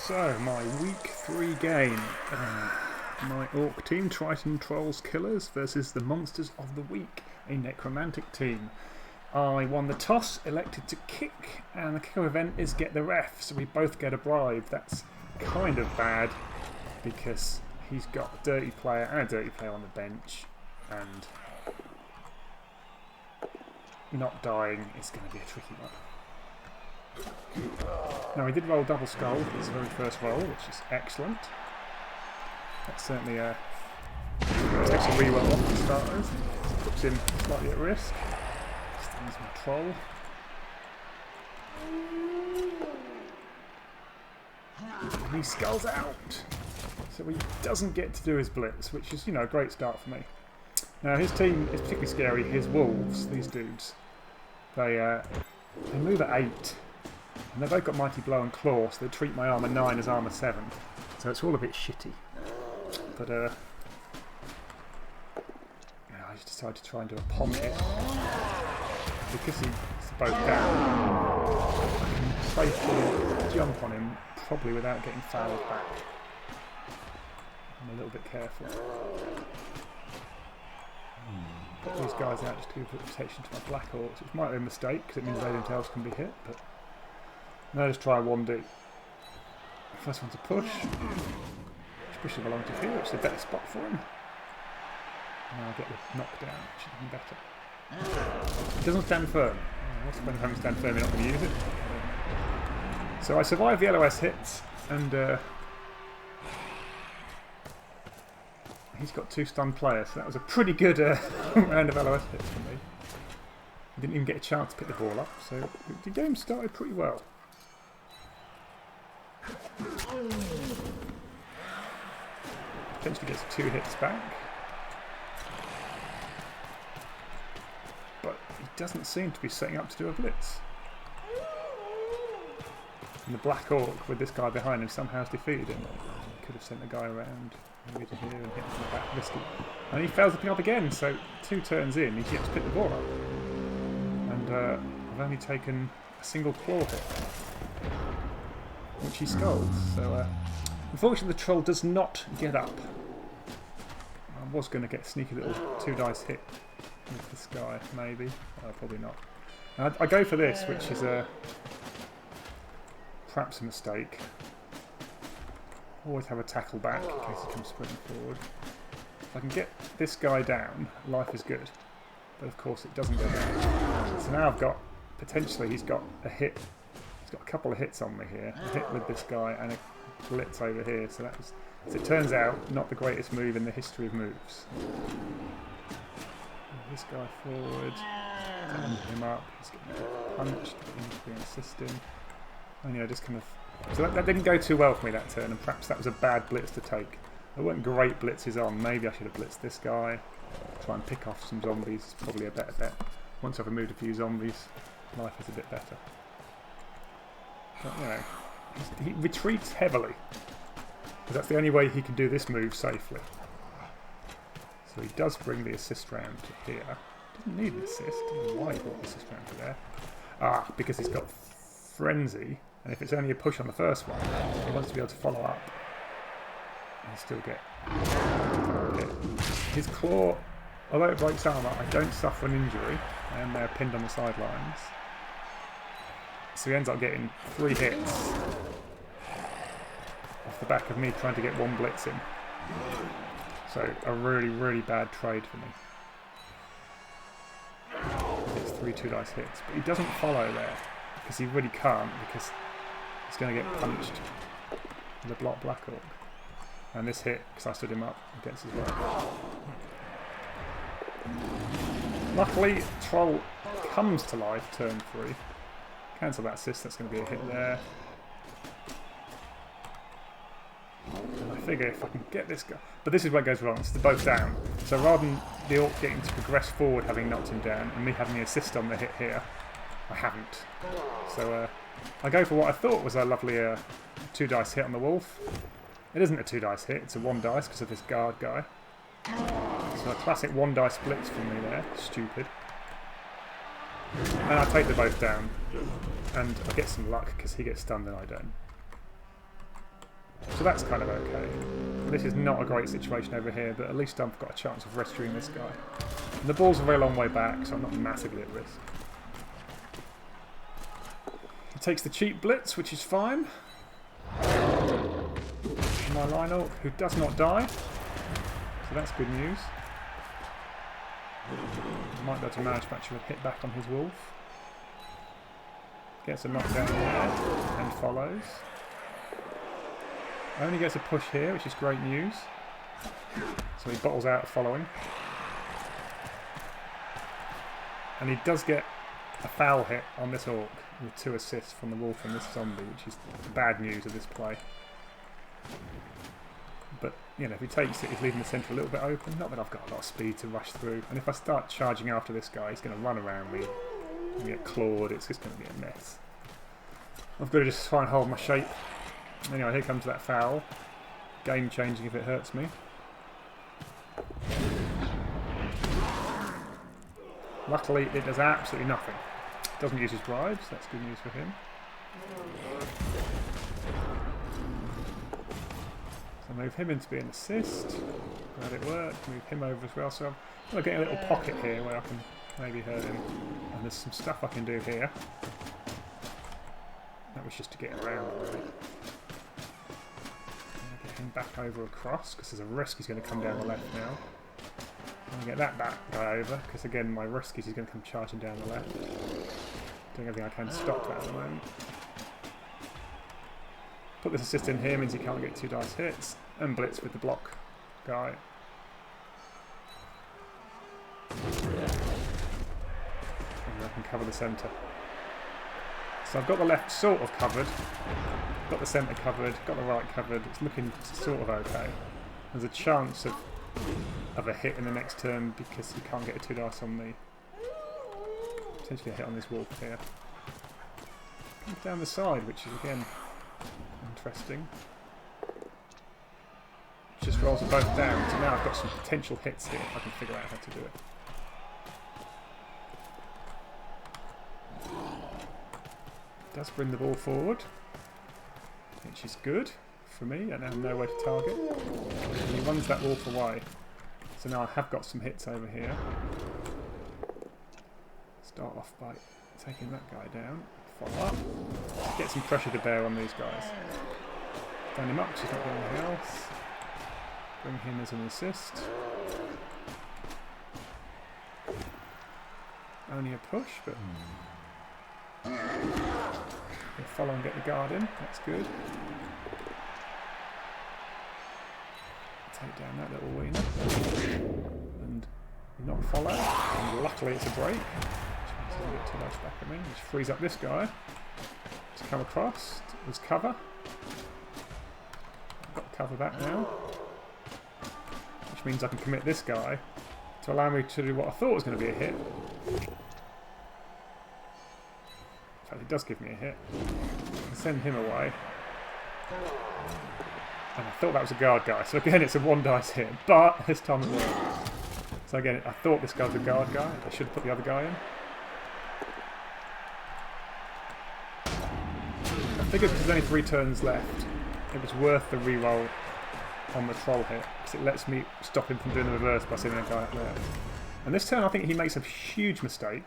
So, my week 3 game. My Orc team, Triton Trolls Killers versus the Monsters of the Week, a necromantic team. I won the toss, elected to kick, and the kick-off event is get the ref, so we both get a bribe. That's kind of bad because he's got a dirty player and a dirty player on the bench, and not dying is going to be a tricky one. Now, he did roll double skull for his very first roll, which is excellent. That certainly takes a wee well off for starters. Puts him slightly at risk. Stands my troll. And he skulls out. So he doesn't get to do his blitz, which is, you know, a great start for me. Now, his team is particularly scary. His wolves, these dudes, they move at 8. And they've both got Mighty Blow and Claw, so they treat my armour 9 as armour 7. So it's all a bit shitty. But I just decided to try and do a palm hit. Because he's both down, I can safely jump on him, probably without getting fouled back. I'm a little bit careful. Put these guys out just to give protection to my Black Orcs, which might be a mistake because it means anything else can be hit. But now let's try 1D. First one's a push. Just push him along to here, which is a better spot for him. And I'll get the knockdown, which is even better. It doesn't stand firm. What's the point of having to stand firm? You're not going to use it. So I survived the LOS hits, and he's got 2 stunned players, so that was a pretty good round of LOS hits for me. I didn't even get a chance to pick the ball up, so the game started pretty well. Potentially gets 2 hits back. But he doesn't seem to be setting up to do a blitz. And the Black Orc with this guy behind him somehow has defeated him. Could have sent the guy around maybe to here and hit him from the back. Risky. And he fails to pick up again, so 2 turns in, he gets to pick the ball up. And I've only taken a single claw hit, which he skulls. So unfortunately the troll does not get up. I was going to get a sneaky little 2 dice hit with this guy, maybe. Probably not. Now, I go for this, which is perhaps a mistake. Always have a tackle back in case he comes sprinting forward. If I can get this guy down, life is good. But of course it doesn't go down. So now I've got, potentially he's got a hit. He's got a couple of hits on me here. A hit with this guy and a blitz over here. So that was, as it turns out, not the greatest move in the history of moves. This guy forward, turn him up, he's getting punched, being assisting. And yeah, just kind of. So that didn't go too well for me that turn, and perhaps that was a bad blitz to take. There weren't great blitzes on. Maybe I should have blitzed this guy. Try and pick off some zombies is probably a better bet. Once I've removed a few zombies, life is a bit better. But you know, he retreats heavily. Because that's the only way he can do this move safely. So he does bring the assist round to here. Doesn't need an assist. I don't know why he brought the assist round to there. Ah, because he's got Frenzy. And if it's only a push on the first one, he wants to be able to follow up. And still get hit. His claw, although it breaks armour, I don't suffer an injury. I am there pinned on the sidelines. So he ends up getting 3 hits off the back of me trying to get 1 blitz in. So a really, really bad trade for me. It's 3 2 dice hits, but he doesn't follow there because he really can't, because he's going to get punched with a block Black Orc. And this hit, because I stood him up against his well. Luckily, Troll comes to life turn 3. Cancel that assist, that's going to be a hit there. And I figure if I can get this guy. But this is where it goes wrong, it's the both down. So rather than the Orc getting to progress forward having knocked him down, and me having the assist on the hit here, I haven't. So I go for what I thought was a lovely 2 dice hit on the wolf. It isn't a 2 dice hit, it's a 1 dice because of this guard guy. So a classic 1 dice splits from me there, stupid. And I take them both down. And I get some luck because he gets stunned and I don't. so that's kind of okay. This is not a great situation over here, but at least I've got a chance of rescuing this guy. And the ball's a very long way back, so I'm not massively at risk. He takes the cheap blitz, which is fine. My line orc, who does not die, so that's good news. Might be able to manage to actually hit back on his wolf. Gets a knockdown there and follows. Only gets a push here, which is great news. So he bottles out following. And he does get a foul hit on this orc with 2 assists from the wolf and this zombie, which is bad news of this play. But, you know, if he takes it, he's leaving the centre a little bit open. Not that I've got a lot of speed to rush through. And if I start charging after this guy, he's going to run around me and get clawed. It's just going to be a mess. I've got to just try and hold my shape. Anyway, here comes that foul. Game changing if it hurts me. Luckily, it does absolutely nothing. Doesn't use his bribes. That's good news for him. So move him in to be an assist. Glad it worked. Move him over as well. So I'm getting a little pocket here where I can maybe hurt him. And there's some stuff I can do here. That was just to get around, really. Get him back over across, because there's a risk he's going to come down the left now. I'm going to get that guy over, because again, my risk is he's going to come charging down the left. Doing everything I can to stop that at the moment. Put this assist in here, means he can't get 2 dice hits, and blitz with the block guy. And I can cover the centre. So I've got the left sort of covered, got the centre covered, got the right covered. It's looking sort of okay. There's a chance of a hit in the next turn because he can't get a 2 dice on me. Potentially a hit on this wolf here. Comes down the side, which is again interesting. Just rolls them both down, so now I've got some potential hits here if I can figure out how to do it. Does bring the ball forward, which is good for me. I now know where to target. And he runs that wolf away. So now I have got some hits over here. Start off by taking that guy down. Follow up. Get some pressure to bear on these guys. Stand him up, she's not doing anything else. Bring him as an assist. Only a push, but... follow and get the guard in, that's good. Take down that little wiener. And not follow. And luckily it's a break. Which means he doesn't get too much back at me. Which frees up this guy to come across. There's cover. I've got to cover that now. Which means I can commit this guy to allow me to do what I thought was going to be a hit. In fact, it does give me a hit. I can send him away. And I thought that was a guard guy, so again it's a 1 dice hit, but this time it worked. So again, I thought this guy was a guard guy. I should have put the other guy in. I figured because there's only 3 turns left, it was worth the reroll on the troll hit, because it lets me stop him from doing the reverse by sending a guy up there. And this turn I think he makes a huge mistake.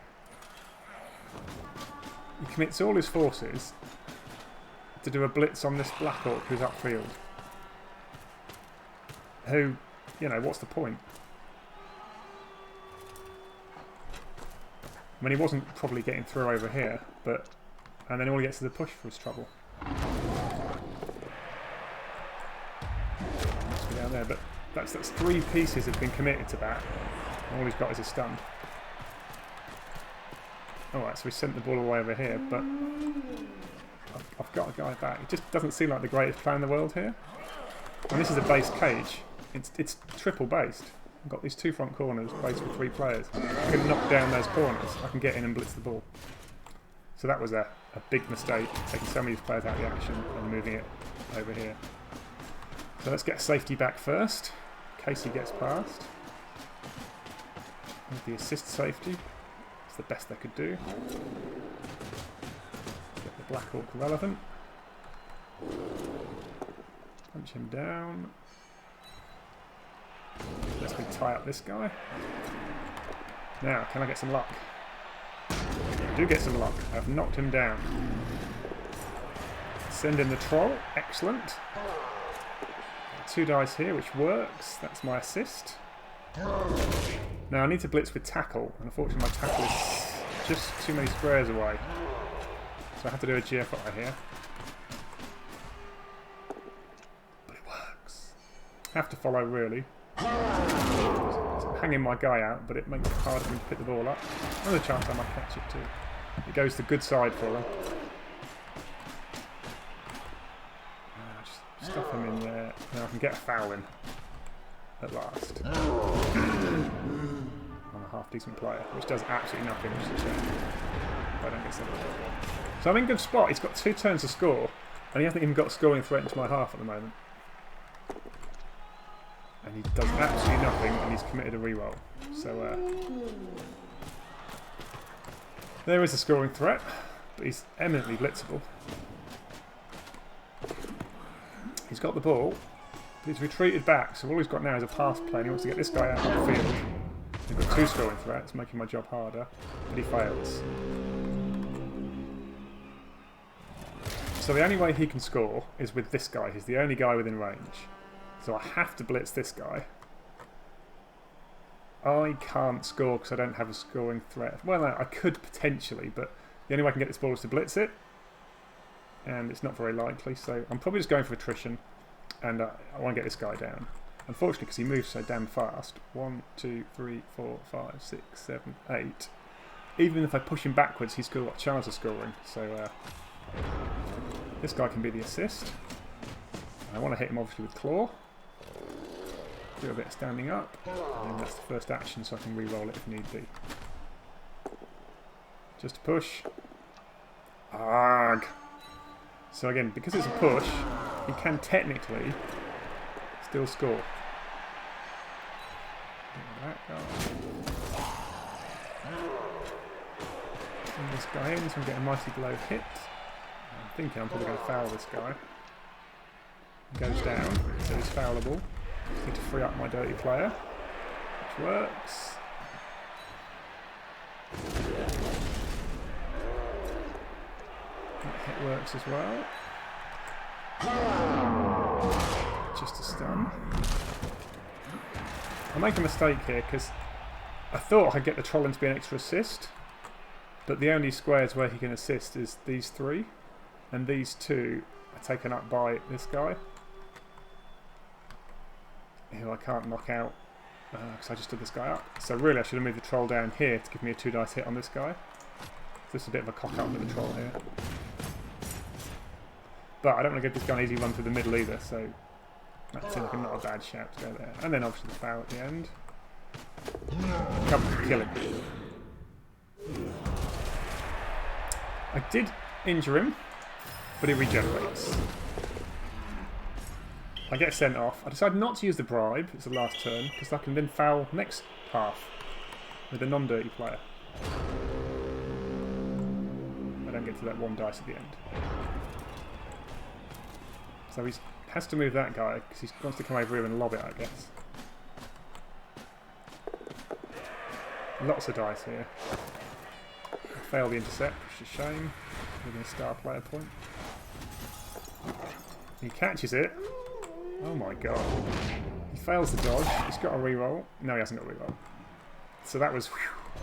He commits all his forces to do a blitz on this Black Orc who's upfield. Who, you know, what's the point? I mean, he wasn't probably getting through over here, but... And then all he gets is the push for his trouble. Must be down there, but that's 3 pieces have been committed to that. And all he's got is a stun. Alright, so we sent the ball away over here, but I've got a guy back. It just doesn't seem like the greatest plan in the world here. And this is a base cage. It's triple based. I've got these 2 front corners based with 3 players. I can knock down those corners. I can get in and blitz the ball. So that was a big mistake, taking so many of these players out of the action and moving it over here. So let's get safety back first, in case he gets past. With the assist safety. It's the best they could do. Get the Black Orc relevant. Punch him down. Let's go tie up this guy. Now, can I get some luck? I do get some luck. I've knocked him down. Send in the troll. Excellent. 2 dice here, which works. That's my assist. Now I need to blitz with tackle, and unfortunately my tackle is just too many squares away. So I have to do a GFI here. But it works. Have to follow, really. So I'm hanging my guy out, but it makes it harder for me to pick the ball up. Another chance I might catch it too. It goes the good side for him. Just stuff him in there. Now I can get a foul in. At last. I'm a half decent player, which does absolutely nothing, which is a shame. If I don't get something. So I'm in good spot. He's got 2 turns to score, and he hasn't even got scoring threat into my half at the moment. And he does absolutely nothing, and he's committed a reroll. So there is a scoring threat, but he's eminently blitzable. He's got the ball. He's retreated back, so all he's got now is a pass play, and he wants to get this guy out of the field. He's got 2 scoring threats, making my job harder, but he fails. So the only way he can score is with this guy. He's the only guy within range. So I have to blitz this guy. I can't score because I don't have a scoring threat. Well, I could potentially, but the only way I can get this ball is to blitz it. And it's not very likely, so I'm probably just going for attrition. And I want to get this guy down. Unfortunately, because he moves so damn fast. 1, 2, 3, 4, 5, 6, 7, 8. Even if I push him backwards, he's got a chance of scoring. So this guy can be the assist. I want to hit him obviously with claw. Do a bit of standing up. And that's the first action, so I can re-roll it if need be. Just a push. Arg! So again, because it's a push, he can technically still score. Send this guy in, so I'm getting a mighty blow hit. I'm thinking I'm probably going to foul this guy. He goes down, so he's foulable. Just need to free up my dirty player, which works. That hit works as well. Just a stun. I make a mistake here because I thought I'd get the troll in to be an extra assist, but the only squares where he can assist is these 3, and these 2 are taken up by this guy, who I can't knock out because I just did this guy up. So really I should have moved the troll down here to give me a 2 dice hit on this guy. So this is a bit of a cock up with the troll here. But I don't want to give this guy an easy run through the middle either, so that seems like not a bad shout to go there. And then obviously the foul at the end. Come to kill him. I did injure him, but he regenerates. I get sent off. I decide not to use the bribe, it's the last turn, because I can then foul next half with a non-dirty player. I don't get to that 1 dice at the end. So he has to move that guy, because he wants to come over here and lob it, I guess. Lots of dice here. I fail the intercept, which is a shame. Giving a star player point. He catches it. Oh my god. He fails the dodge. He's got a reroll. No, he hasn't got a reroll. So that was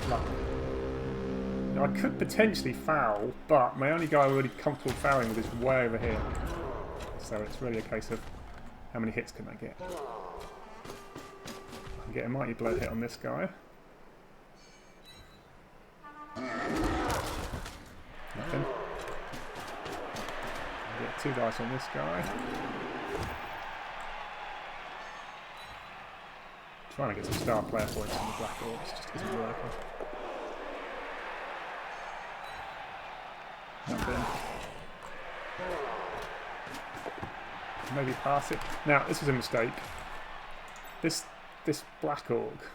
luck. Now I could potentially foul, but my only guy I'm really comfortable fouling with is way over here. So it's really a case of how many hits can I get. I can get a mighty blow hit on this guy. Nothing. I get 2 dice on this guy. Trying to get some star player points on the Black Orcs just isn't working. Nothing. Maybe pass it. Now, this was a mistake. This Black Orc.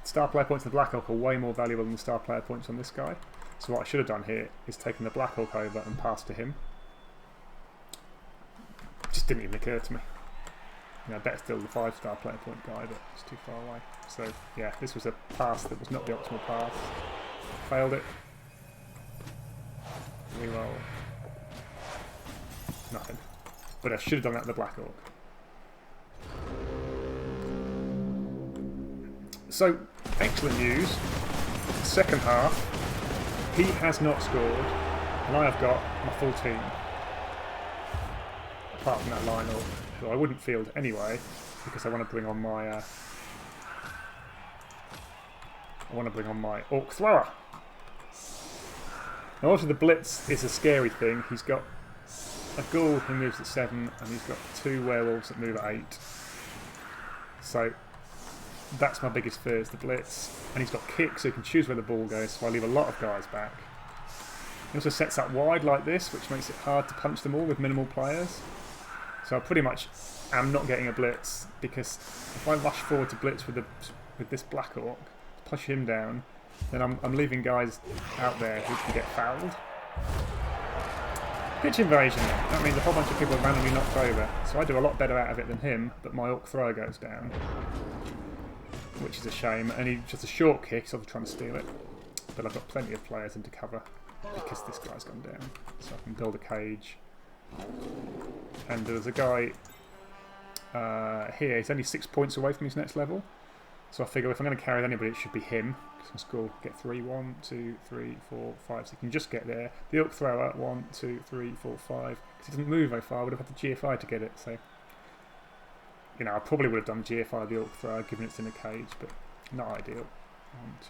Star player points on the Black Orc are way more valuable than the star player points on this guy. So what I should have done here is taken the Black Orc over and passed to him. Just just didn't even occur to me. You know, I bet still the 5-star player point guy, but it's too far away. So yeah, this was a pass that was not the optimal pass. Failed it. Reroll. Nothing. But I should have done that with the Black Orc. So, excellent news. Second half, he has not scored, and I have got my full team. Apart from that line Orc, who I wouldn't field anyway, because I want to bring on my Orc Thrower. Now, also the Blitz is a scary thing. He's got a Ghoul who moves at 7, and he's got 2 Werewolves that move at 8. So that's my biggest fear, is the Blitz. And he's got kick, so he can choose where the ball goes, so I leave a lot of guys back. He also sets up wide like this, which makes it hard to punch them all with minimal players. So I pretty much am not getting a Blitz, because if I rush forward to Blitz with this Black Orc, push him down, then I'm leaving guys out there who can get fouled. Pitch invasion, that means a whole bunch of people are randomly knocked over, so I do a lot better out of it than him, but my Orc Thrower goes down, which is a shame, and he's just a short kick, he's obviously trying to steal it, but I've got plenty of players into cover because this guy's gone down, so I can build a cage. And there's a guy here, he's only 6 points away from his next level, so I figure if I'm going to carry anybody, it should be him. Because I'm going to get 3, 1, 2, 3, 4, 5. So he can just get there. The Orc Thrower, 1, 2, 3, 4, 5. Because he doesn't move very far. I would have had the GFI to get it. So, you know, I probably would have done GFI the Orc Thrower, given it's in a cage, but not ideal. 1,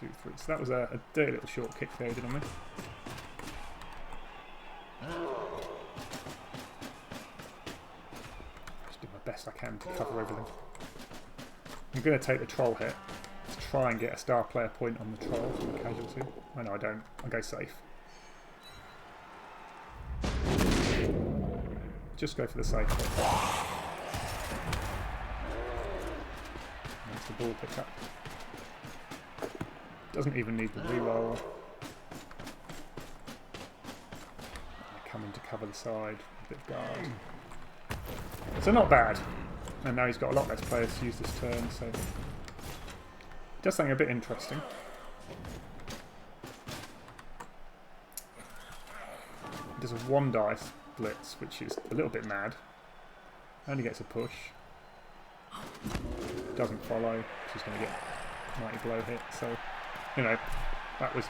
2, 3. So that was a dirty little short kick there, did on me. Just do my best I can to cover everything. I'm going to take the troll hit to try and get a star player point on the troll from the casualty. Oh no, I don't. I'll go safe. Just go for the safe hit. That's the ball pick up. Doesn't even need the reroll. I come in to cover the side, a bit of guard. So not bad. And now he's got a lot less players to use this turn, so it does something a bit interesting. It does a 1 dice blitz, which is a little bit mad. Only gets a push. Doesn't follow, she's going to get mighty blow hit, so, you know, that was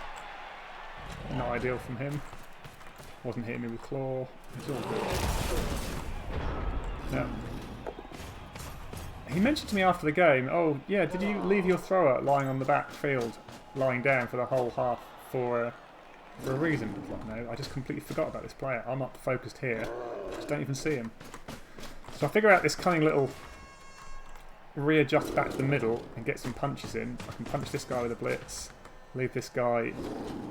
not ideal from him. Wasn't hitting me with claw, it's all good. Now, he mentioned to me after the game, oh yeah, did you leave your thrower lying on the backfield, lying down for the whole half for a reason? I was like, no, I just completely forgot about this player. I'm up focused here, just don't even see him. So I figure out this cunning little readjust back to the middle and get some punches in. I can punch this guy with a blitz, leave this guy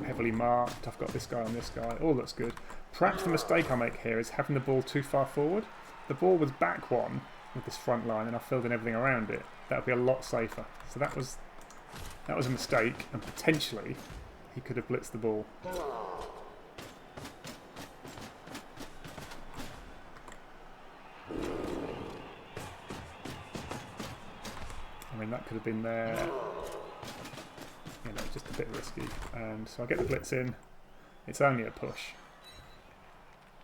heavily marked, I've got this guy on this guy, all looks good. Perhaps the mistake I make here is having the ball too far forward. The ball was back 1 with this front line and I filled in everything around it. That would be a lot safer. So that was a mistake, and potentially he could have blitzed the ball. I mean, that could have been there. You know, just a bit risky. And so I get the blitz in. It's only a push.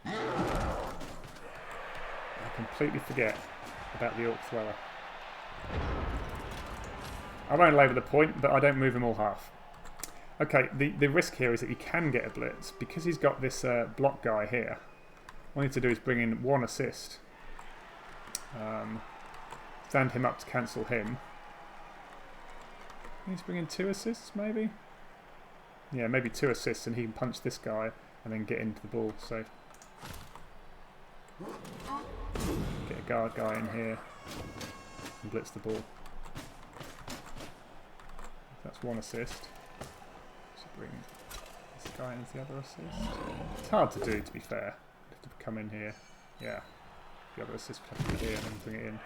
I completely forget about the Orc Thrower. I won't labour the point, but I don't move him all half. Okay, the risk here is that he can get a blitz. Because he's got this block guy here, what I need to do is bring in 1 assist. Stand him up to cancel him. I need to bring in 2 assists, maybe? Yeah, maybe 2 assists, and he can punch this guy and then get into the ball. So get a guard guy in here and blitz the ball. That's 1 assist. Should bring this guy in as the other assist. It's hard to do, to be fair. You have to come in here. Yeah. The other assist would have to be here and then bring it in.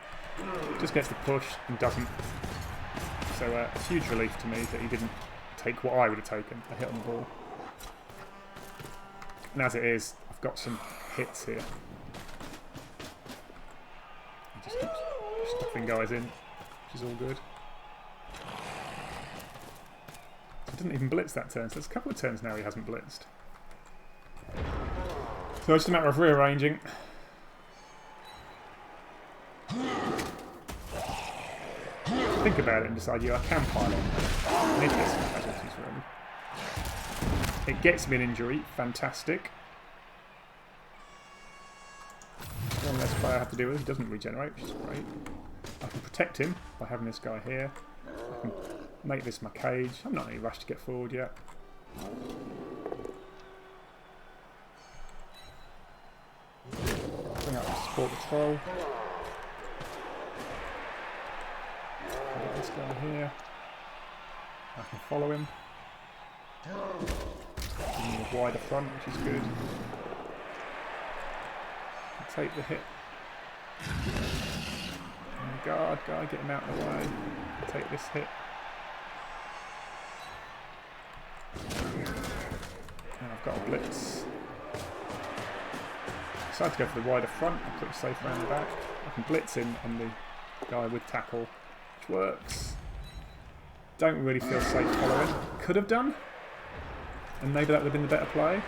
Just gets the push and doesn't. So it's a huge relief to me that he didn't take what I would have taken, a hit on the ball. And as it is, I've got some hits here. stuffing guys in, which is all good. So it didn't even blitz that turn, so there's a couple of turns now he hasn't blitzed. So it's just a matter of rearranging. Think about it and decide, yeah, I can pile on. I need to get some casualties really. It gets me an injury, fantastic. One less player I have to deal with, he doesn't regenerate, which is great. I can protect him by having this guy here. I can make this my cage. I'm not in any rush to get forward yet. Bring out to support the troll. I'll get this guy here. I can follow him. Give him a wider front, which is good. I'll take the hit. And the guard guy, get him out of the way. I'll take this hit. And I've got a blitz. Decided to go for the wider front. I'm pretty safe around the back. I can blitz in on the guy with tackle, which works. Don't really feel safe following. Could have done, and maybe that would have been the better play.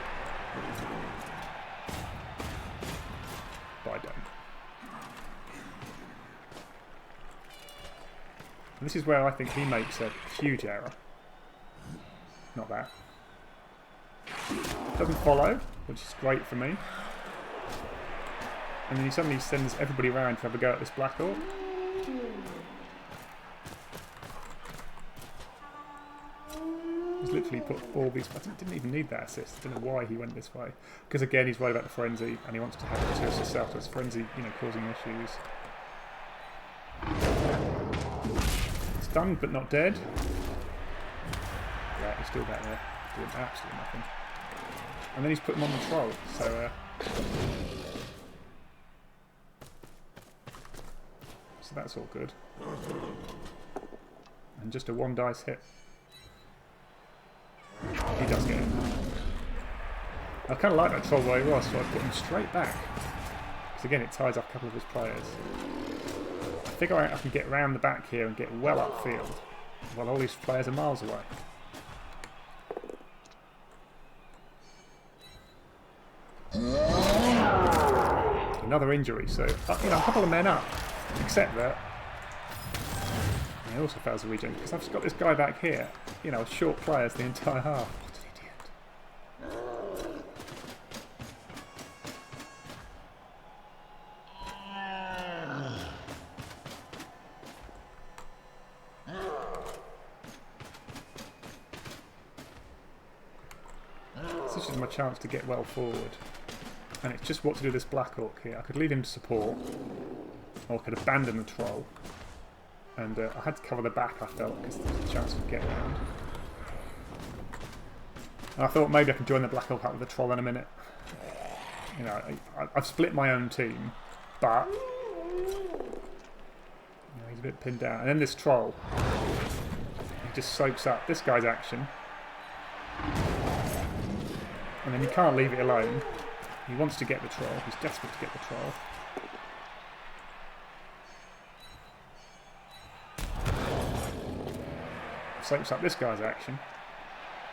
But I don't. And this is where I think he makes a huge error. Not that. Doesn't follow, which is great for me. And then he suddenly sends everybody around to have a go at this Black Orc. He's literally put all these... I didn't even need that assist. I don't know why he went this way. Because again, he's worried about the frenzy, and he wants to have it to himself. So it's frenzy, you know, causing issues. Stunned, but not dead. Yeah, he's still down there, doing absolutely nothing. And then he's put him on the troll, so... So that's all good. And just a one dice hit. He does get it. I kind of like that troll where he was, so I put him straight back. Because again, it ties off a couple of his players. I figure I can get round the back here and get well upfield, while all these players are miles away. Another injury, so you know, a couple of men up. Except that he also fails to regen because I've just got this guy back here, you know, short players the entire half. What an idiot! This is my chance to get well forward. And it's just what to do with this Black Orc here. I could leave him to support, or I could abandon the troll. And I had to cover the back, I felt, because there's a chance to get round. And I thought maybe I could join the Black Orc up with the troll in a minute. You know, I've split my own team, but you know, he's a bit pinned down. And then this troll, he just soaks up this guy's action. And then you can't leave it alone. He wants to get the troll. He's desperate to get the troll. Soaks up this guy's action.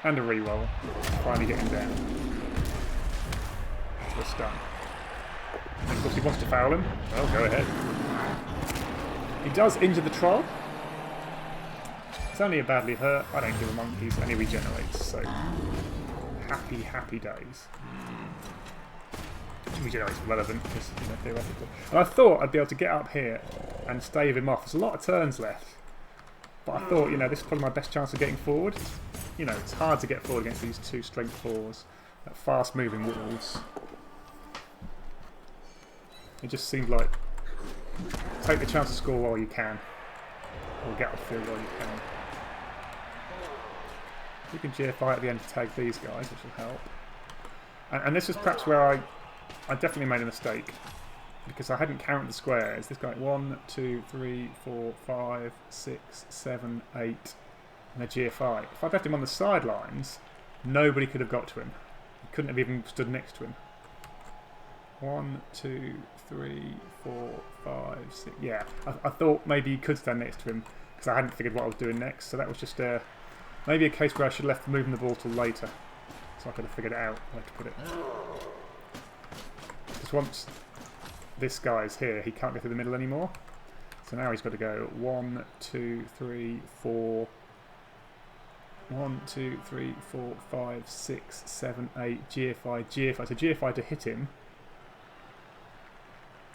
And a reroll. Finally get him down. To a stun. And of course he wants to foul him. Well, go ahead. He does injure the troll. It's only a badly hurt. I don't give a monkeys. And he regenerates. So, happy, happy days. Regenerates relevant because, you know, theoretically. And I thought I'd be able to get up here and stave him off. There's a lot of turns left. But I thought, you know, this is probably my best chance of getting forward. You know, it's hard to get forward against these two strength 4s. That fast-moving wolves. It just seemed like take the chance to score while you can. Or get upfield while you can. You can GFI at the end to tag these guys, which will help. And this is perhaps where I definitely made a mistake. Because I hadn't counted the squares. This guy, 1, 2, 3, 4, 5, 6, 7, 8, and a GFI. If I'd left him on the sidelines, nobody could have got to him. He couldn't have even stood next to him. 1, 2, 3, 4, 5, 6. Yeah, I thought maybe you could stand next to him because I hadn't figured what I was doing next. So that was just maybe a case where I should have left moving the ball till later. So I could have figured it out where to put it. Because once this guy's here, he can't go through the middle anymore. So now he's got to go 1, 2, 3, 4. 1, 2, 3, 4, 5, 6, 7, 8, GFI, GFI. So GFI to hit him.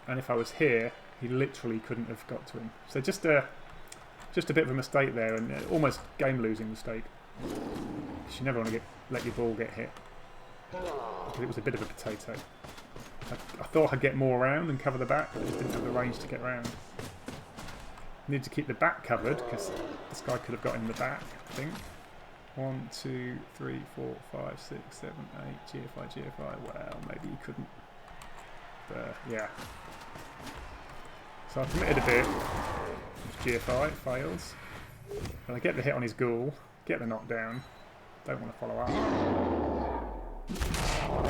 And if I was here, he literally couldn't have got to him. So just a bit of a mistake there, and almost game-losing mistake. Because you never want to let your ball get hit. Because it was a bit of a potato. I thought I'd get more around and cover the back, but I just didn't have the range to get around. Need to keep the back covered, because this guy could have got in the back, I think. 1, 2, 3, 4, 5, 6, 7, 8, GFI, GFI. Well, maybe he couldn't. But, yeah. So I committed a bit. GFI fails. But I get the hit on his ghoul, get the knockdown. Don't want to follow up.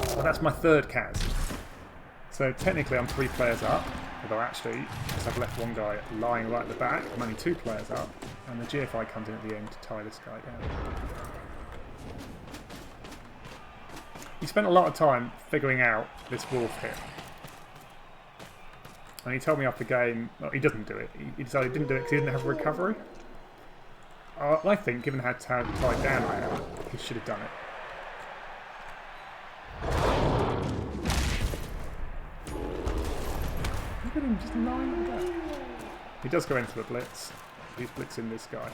So that's my third Kaz. So technically I'm 3 players up, although actually, because I've left one guy lying right at the back, I'm only 2 players up, and the GFI comes in at the end to tie this guy down. He spent a lot of time figuring out this wolf hit. And he told me after the game, well, he doesn't do it. He decided he didn't do it because he didn't have a recovery. I think, given how tied down I am, he should have done it. Look at him, just lying like that. He does go in for the blitz. He's blitzing this guy.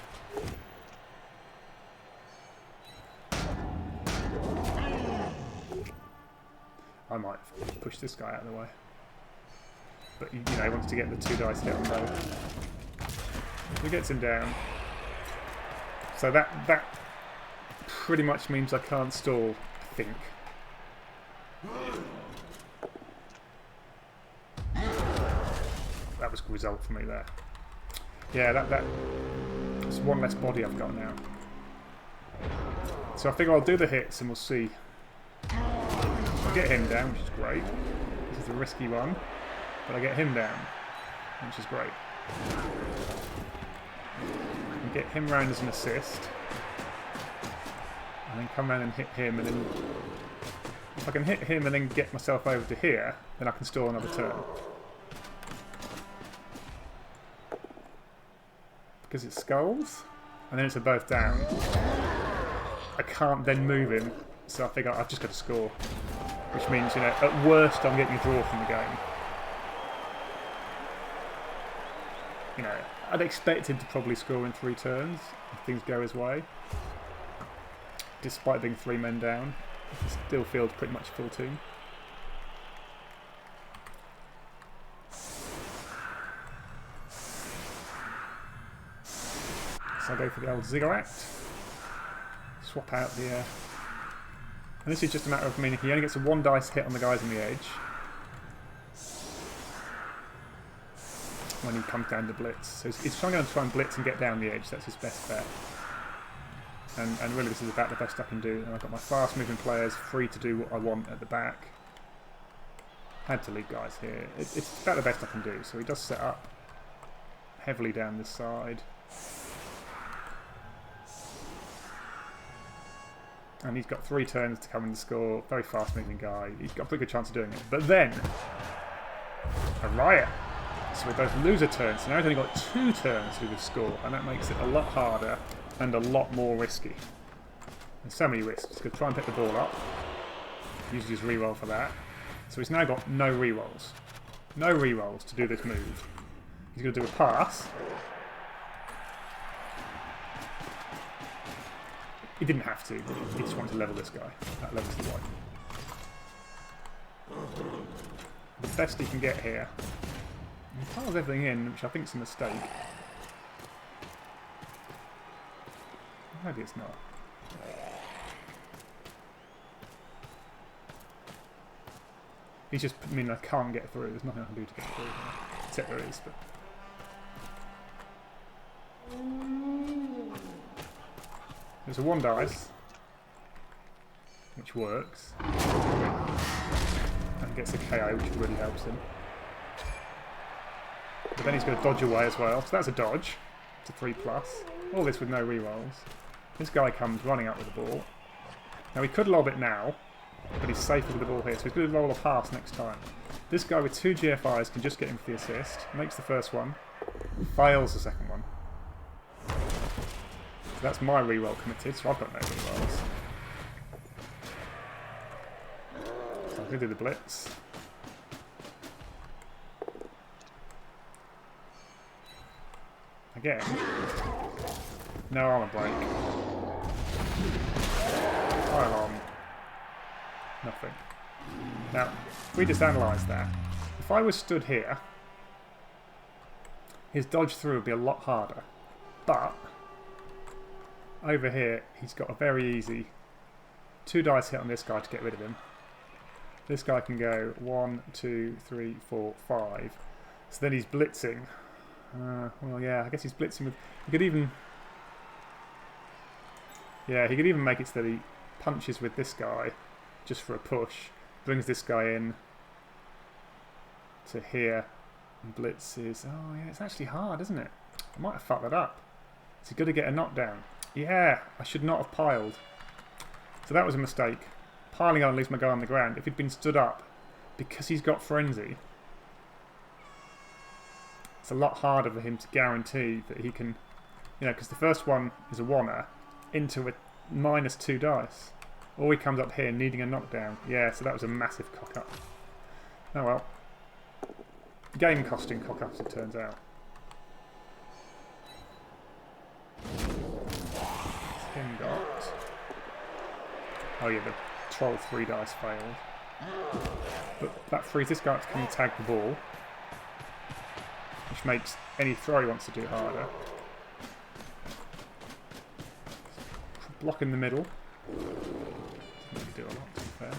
I might push this guy out of the way. But you know, he wants to get the 2 dice hit on both. He gets him down. So that pretty much means I can't stall, I think. That was a result for me there. Yeah, that's 1 less body I've got now. So I figure I'll do the hits and we'll see. I'll get him down, which is great. This is a risky one. But I get him down, which is great. And get him round as an assist. And then come around and hit him, and then if I can hit him and then get myself over to here, then I can stall another turn. Because it skulls, and then it's a both down. I can't then move him, so I figure I've just got to score. Which means, you know, at worst I'm getting a draw from the game. You know, I'd expect him to probably score in 3 turns if things go his way. Despite being 3 men down, it still feels pretty much full team. So I go for the old ziggurat. Swap out the... And this is just a matter of meaning he only gets a 1 dice hit on the guys on the edge. When he comes down to blitz. So he's trying to and blitz and get down the edge. That's his best bet. And really this is about the best I can do. And I've got my fast moving players free to do what I want at the back. Had to leave guys here. It's about the best I can do. So he does set up heavily down this side. And he's got 3 turns to come and score. Very fast moving guy. He's got a pretty good chance of doing it. But then, a riot. So we both lose a turn. So now he's only got 2 turns to do the score. And that makes it a lot harder and a lot more risky. There's so many risks. He's going to try and pick the ball up. Use his reroll for that. So he's now got no rerolls. No rerolls to do this move. He's going to do a pass. He didn't have to. He just wanted to level this guy. That levels the white. The best he can get here. He piles everything in, which I think is a mistake. Maybe it's not. He's just, I mean, I can't get through. There's nothing I can do to get through. Except there is, but... There's a 1 dice, which works, and gets a KO, which really helps him. Then he's going to dodge away as well. So that's a dodge. It's a 3+. All this with no rerolls. This guy comes running up with the ball. Now he could lob it now, but he's safer with the ball here, so he's going to roll a pass next time. This guy with 2 GFIs can just get him for the assist. Makes the first one. Fails the second one. So that's my reroll committed, so I've got no rerolls. So I'm going to do the blitz. Again. No armor break. Pile on. Nothing. Now, if we just analyse that, if I was stood here, his dodge through would be a lot harder. But, over here, he's got a very easy 2 dice hit on this guy to get rid of him. This guy can go 1, 2, 3, 4, 5. So then he's blitzing. Well, yeah, I guess he's blitzing with... He could even... Yeah, he could even make it so that he punches with this guy just for a push. Brings this guy in to here and blitzes. Oh, yeah, it's actually hard, isn't it? I might have fucked that up. Is he going to get a knockdown? Yeah, I should not have piled. So that was a mistake. Piling on leaves my guy on the ground. If he'd been stood up, because he's got frenzy, it's a lot harder for him to guarantee that he can, you know, because the first one is a oneer into a -2 dice. Or he comes up here needing a knockdown. Yeah, so that was a massive cock-up. Oh well. Game costing cock-ups, it turns out. Him got... Oh yeah, the troll 3 dice failed. But that frees this guy up to come and tag the ball, which makes any throw he wants to do harder. Block in the middle. Doesn't really do a lot, to be fair.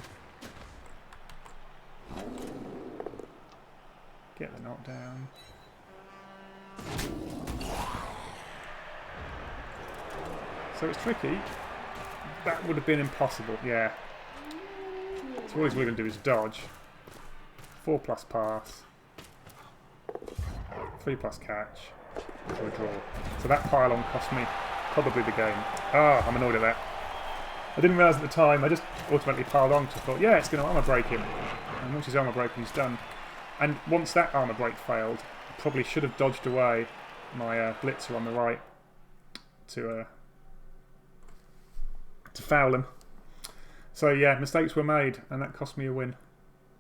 Get the knockdown. So it's tricky. That would have been impossible, yeah. So all he's really going to do is dodge. 4+ pass. 3+ catch. For a draw. So that pile-on cost me probably the game. Ah, I'm annoyed at that. I didn't realise at the time, I just automatically piled on because I thought, yeah, it's going to armour break him. And once his armour broken, he's done. And once that armour break failed, I probably should have dodged away my blitzer on the right to foul him. So yeah, mistakes were made, and that cost me a win.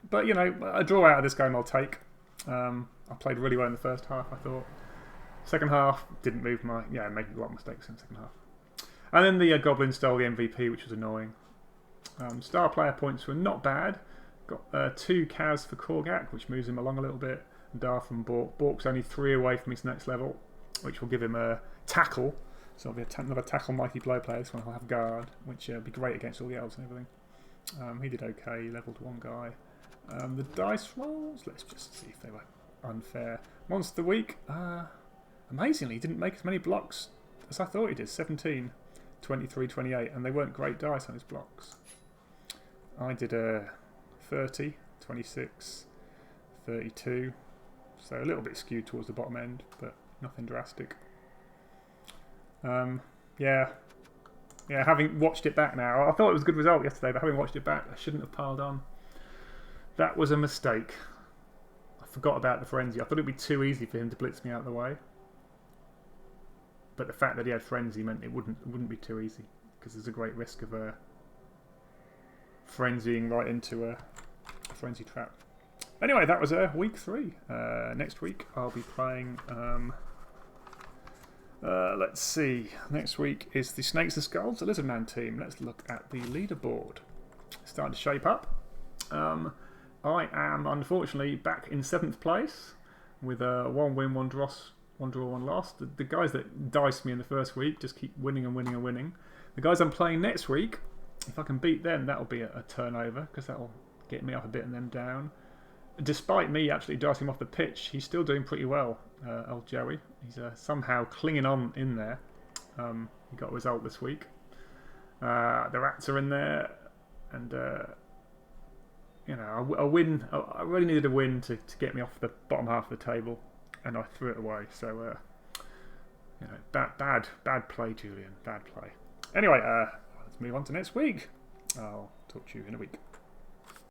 But you know, a draw out of this game I'll take. I played really well in the first half, I thought. Second half, didn't move my... Yeah, making a lot of mistakes in the second half. And then the Goblin stole the MVP, which was annoying. Star player points were not bad. Got 2 Kaz for Korgak, which moves him along a little bit. Dar from Bork. Bork's only 3 away from his next level, which will give him a tackle. So it'll be another tackle Mighty Blow player. This one will have guard, which will be great against all the elves and everything. He did okay. He levelled 1 guy. The dice rolls, let's just see if they were unfair. Monster of the Week, amazingly, he didn't make as many blocks as I thought he did. 17, 23, 28, and they weren't great dice on his blocks. I did a 30, 26, 32, so a little bit skewed towards the bottom end, but nothing drastic. Yeah, having watched it back now, I thought it was a good result yesterday, but having watched it back, I shouldn't have piled on. That was a mistake. I forgot about the frenzy. I thought it would be too easy for him to blitz me out of the way. But the fact that he had frenzy meant it wouldn't be too easy, because there's a great risk of frenzying right into a frenzy trap. Anyway, that was week 3. Next week I'll be playing... let's see. Next week is the Snakes and Skulls, the Lizardman team. Let's look at the leaderboard. It's starting to shape up. I am unfortunately back in 7th place with 1 win, 1 draw, 1 loss. The guys that diced me in the first week just keep winning and winning and winning. The guys I'm playing next week, if I can beat them, that'll be a turnover, because that'll get me up a bit and them down. Despite me actually dicing him off the pitch, he's still doing pretty well, old Joey. He's somehow clinging on in there. He got a result this week. The Rats are in there, and you know, a win. I really needed a win to get me off the bottom half of the table. and I threw it away. So, you know, bad play, Julian. Bad play. Anyway, let's move on to next week. I'll talk to you in a week.